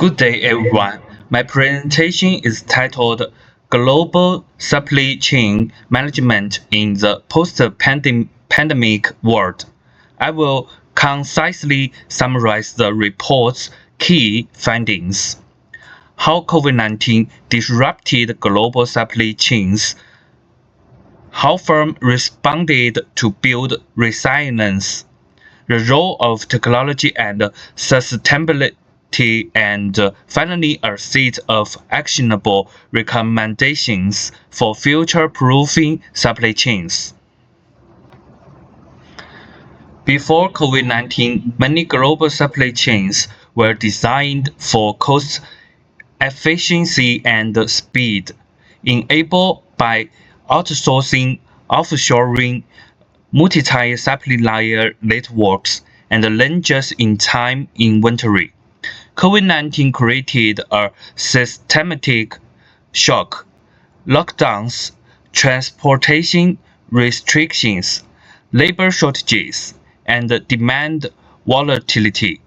Good day, everyone. My presentation is titled Global Supply Chain Management in the Post-Pandemic World. I will concisely summarize the report's key findings. How COVID-19 disrupted global supply chains, how firms responded to build resilience, the role of technology and sustainability, and finally a set of actionable recommendations for future-proofing supply chains. Before COVID-19, many global supply chains were designed for cost efficiency and speed, enabled by outsourcing, offshoring, multi-tier supplier networks, and then just-in-time inventory. COVID-19 created a systematic shock. Lockdowns, transportation restrictions, labor shortages, and demand volatility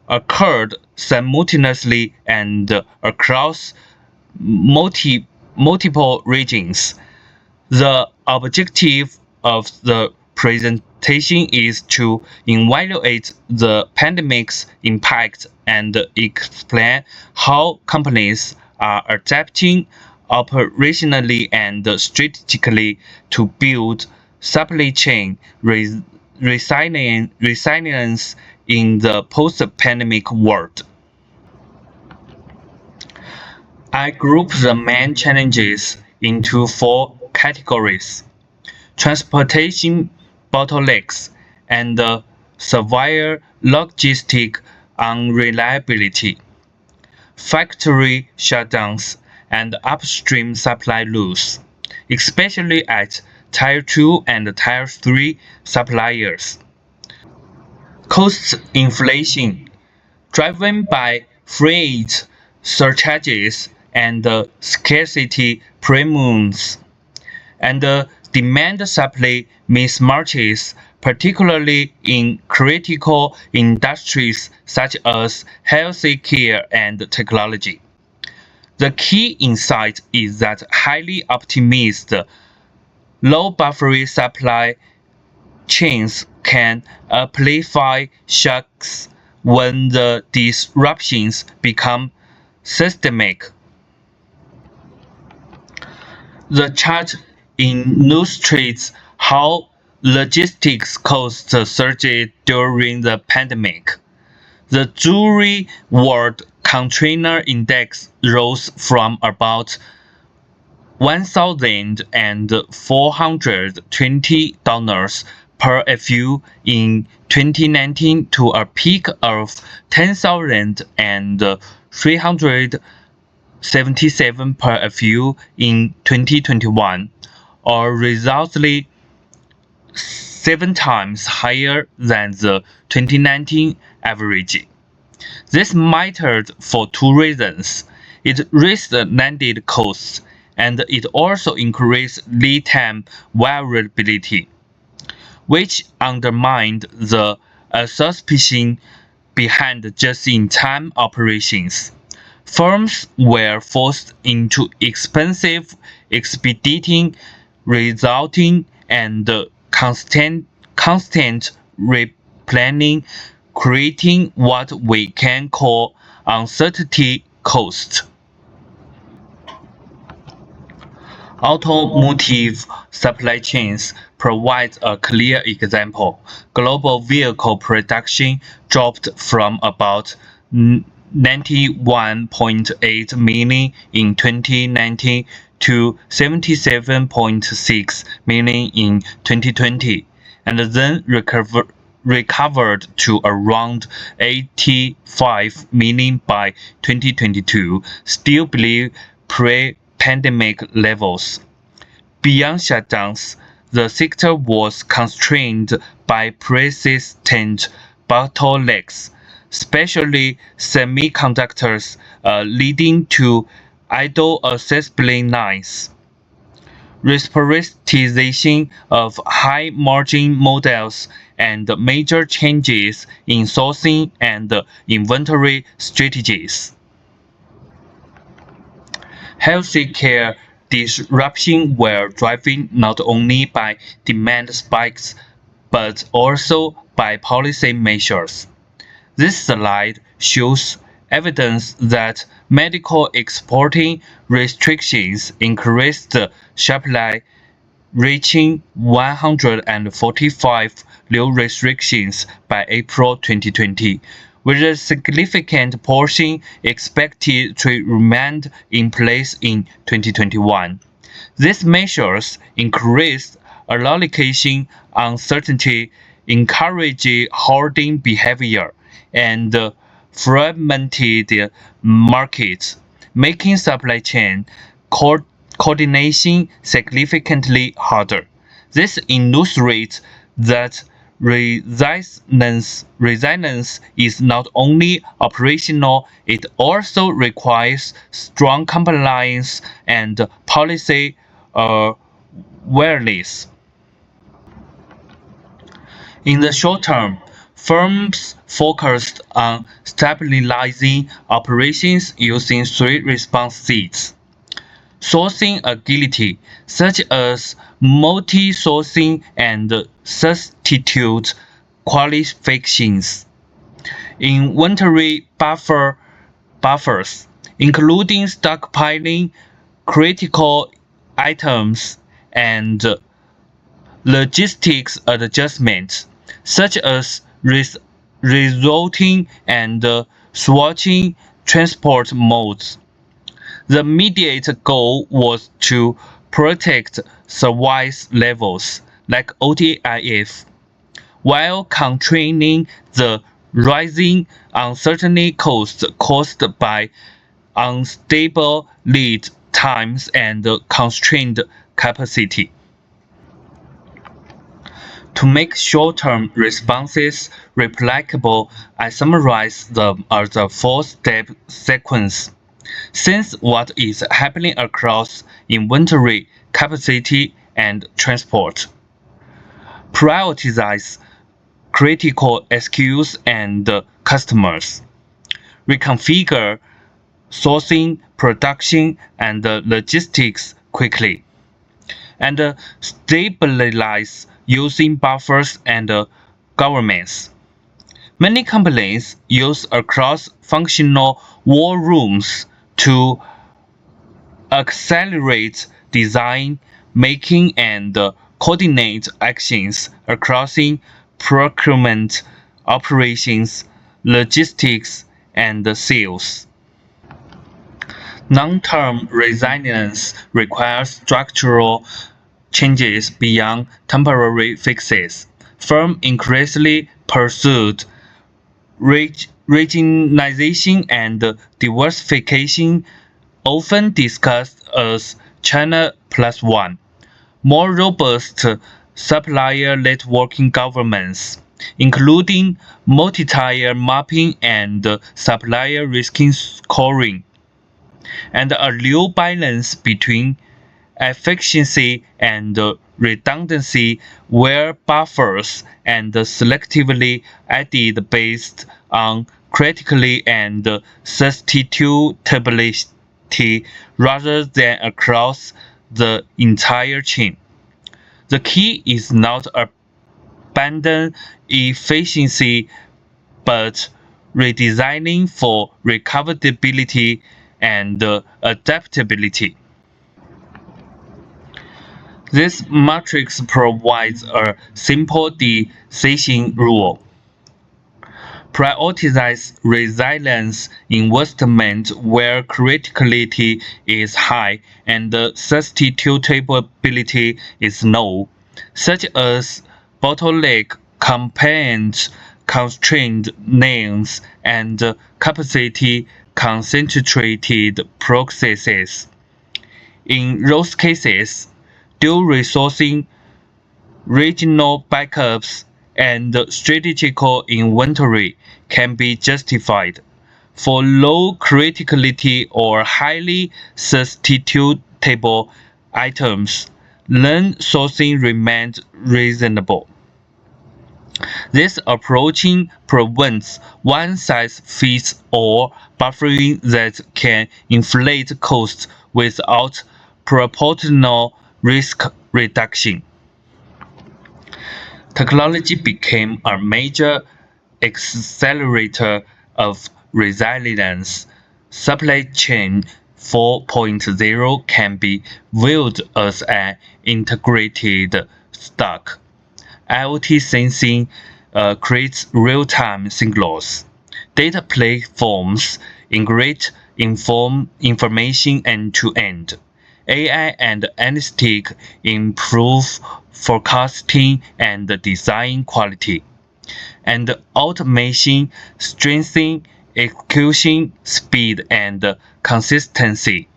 occurred simultaneously and across multiple regions. The objective of the presentation is to evaluate the pandemic's impact and explain how companies are adapting operationally and strategically to build supply chain resilience in the post-pandemic world. I group the main challenges into four categories: transportation bottlenecks and severe logistic unreliability, factory shutdowns, and upstream supply loss, especially at Tier 2 and Tier 3 suppliers. Cost inflation, driven by freight surcharges and scarcity premiums, and demand-supply mismatches, particularly in critical industries such as healthcare and technology. The key insight is that highly optimized, low-buffer supply chains can amplify shocks when the disruptions become systemic. The chart illustrates how logistics costs surged during the pandemic. The Drewry World Container Index rose from about $1,420 per FU in 2019 to a peak of $10,377 per FU in 2021, or roughly 7 times higher than the 2019 average. This mattered for two reasons: it raised the landed costs, and it also increased lead time variability, which undermined the assumption behind just-in-time operations. Firms were forced into expensive expediting, resulting and constant replanning, creating what we can call uncertainty cost. Automotive supply chains provide a clear example. Global vehicle production dropped from about 91.8 million in 2019 to 77.6 million in 2020, and then recovered to around 85 million by 2022, still below pre-pandemic levels. Beyond shutdowns, the sector was constrained by persistent bottlenecks, especially semiconductors, leading to idle assembly lines. Reprioritization of high-margin models and major changes in sourcing and inventory strategies. Healthcare disruption were driven not only by demand spikes but also by policy measures. This slide shows evidence that medical exporting restrictions increased supply, reaching 145 new restrictions by April 2020, with a significant portion expected to remain in place in 2021. These measures increased allocation uncertainty, encouraged hoarding behavior, and fragmented markets, making supply chain coordination significantly harder. This illustrates that resilience is not only operational, it also requires strong compliance and policy awareness. In the short term, firms focused on stabilizing operations using three response seeds. Sourcing agility, such as multi-sourcing and substitute qualifications. Inventory buffers, including stockpiling critical items and logistics adjustments, such as rerouting and switching transport modes. The immediate goal was to protect service levels like OTIF, while constraining the rising uncertainty costs caused by unstable lead times and constrained capacity. To make short-term responses replicable, I summarize them as a four-step sequence. Sense what is happening across inventory, capacity, and transport. Prioritize critical SKUs and customers. Reconfigure sourcing, production, and logistics quickly. And stabilize using buffers and governments. Many companies use cross-functional war rooms to accelerate design, making, and coordinate actions across procurement, operations, logistics, and sales. Long-term resilience requires structural changes beyond temporary fixes. Firms increasingly pursued regionalization and diversification, often discussed as China Plus One. More robust supplier networking governments, including multi-tier mapping and supplier risk scoring, and a new balance between efficiency and redundancy where buffers and selectively added based on criticality and substitutability rather than across the entire chain. The key is not abandon efficiency but redesigning for recoverability and adaptability. This matrix provides a simple decision rule. Prioritize resilience investment where criticality is high and substitutability is low, such as bottleneck components, constrained names, and capacity concentrated processes. In those cases, dual resourcing, regional backups, and strategical inventory can be justified. For low criticality or highly substitutable items, then sourcing remains reasonable. This approach prevents one-size-fits-all buffering that can inflate costs without proportional risk reduction. Technology became a major accelerator of resilience. Supply chain 4.0 can be viewed as an integrated stack. IoT sensing creates real-time signals. Data platforms integrate information end-to-end. AI and analytics improve forecasting and design quality, and automation strengthens execution speed and consistency.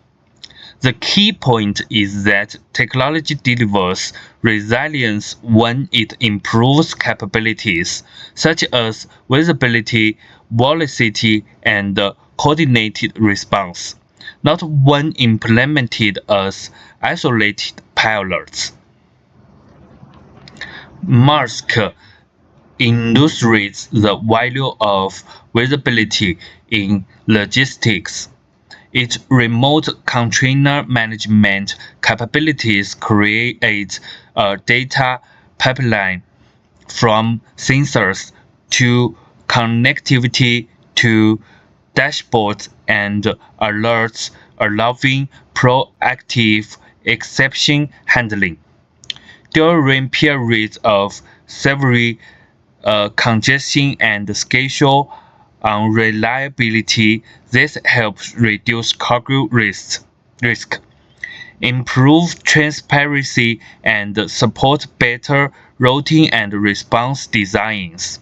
The key point is that technology delivers resilience when it improves capabilities such as visibility, velocity, and coordinated response, not when implemented as isolated pilots. Musk illustrates the value of visibility in logistics. Its remote container management capabilities create a data pipeline from sensors to connectivity to dashboards and alerts, allowing proactive exception handling. During periods of severe congestion and schedule unreliability, this helps reduce cargo risk, improve transparency, and support better routing and response designs.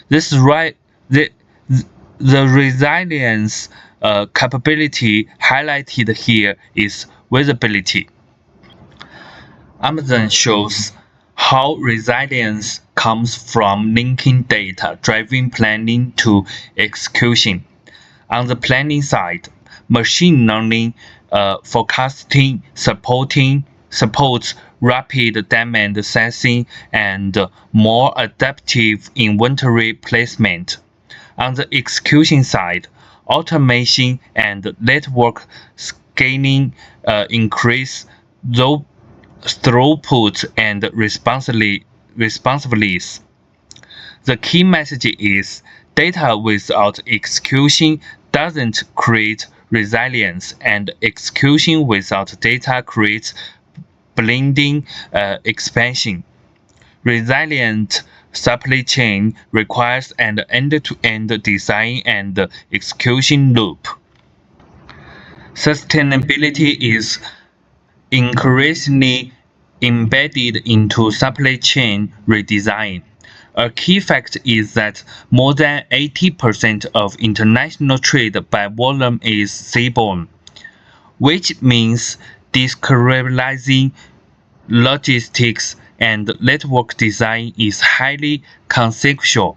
This right, the resilience capability highlighted here is visibility. Amazon shows how resilience comes from linking data-driven planning to execution. On the planning side, machine learning forecasting supports rapid demand sensing and more adaptive inventory placement. On the execution side, automation and network scaling increase throughput and responsiveness. The key message is data without execution doesn't create resilience, and execution without data creates blending expansion. Resilient supply chain requires an end-to-end design and execution loop. Sustainability is increasingly embedded into supply chain redesign. A key fact is that more than 80% of international trade by volume is seaborne, which means decarbonizing logistics and network design is highly consequential.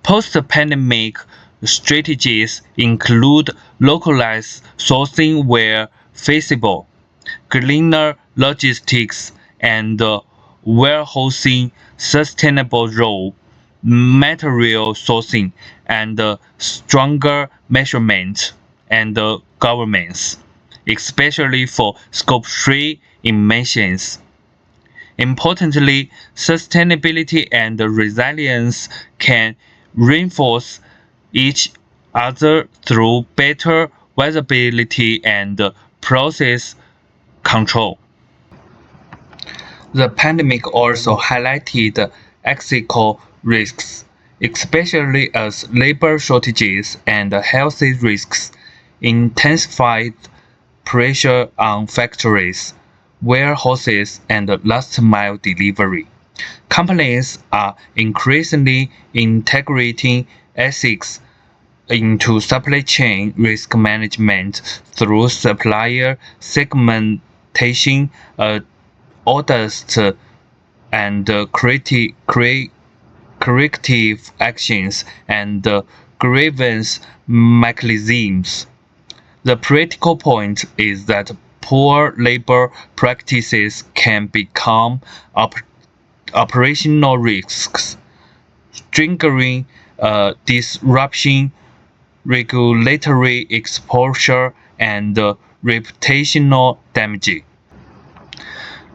Post-pandemic strategies include localized sourcing where feasible, greener logistics and warehousing, sustainable raw material sourcing, and stronger measurement and governance, especially for Scope 3 emissions. Importantly, sustainability and resilience can reinforce each other through better visibility and process control. The pandemic also highlighted ethical risks, especially as labor shortages and health risks intensified pressure on factories, warehouses, and last-mile delivery. Companies are increasingly integrating ethics into supply chain risk management through supplier segmentation, audits, and corrective actions and grievance mechanisms. The critical point is that poor labor practices can become operational risks. triggering disruption, regulatory exposure, and reputational damage.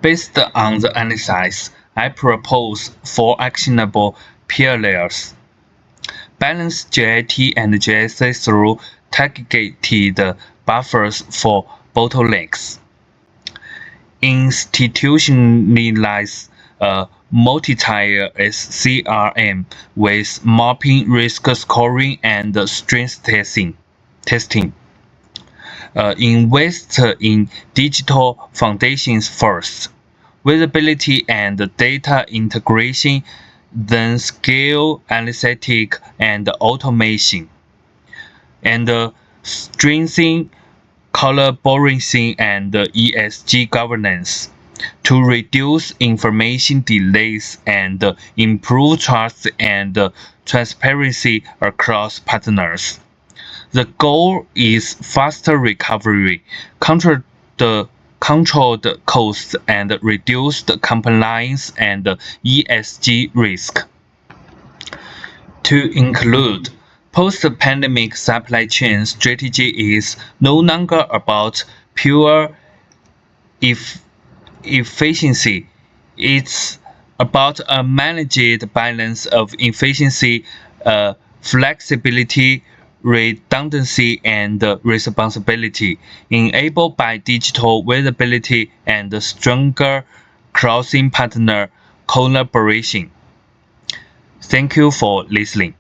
Based on the analysis, I propose 4 actionable pillars. Balance JIT and JSA through targeted buffers for bottlenecks. Institutionalize a multi-tier SCRM with mapping, risk scoring, and strength testing. Invest in digital foundations first, visibility and data integration, then scale analytics and automation, and strengthen collaboration and ESG governance to reduce information delays and improve trust and transparency across partners. The goal is faster recovery, controlled costs, and reduced compliance and ESG risk. To include, post-pandemic supply chain strategy is no longer about pure efficiency. It's about a managed balance of efficiency, flexibility, redundancy, and responsibility, enabled by digital visibility and stronger crossing partner collaboration. Thank you for listening.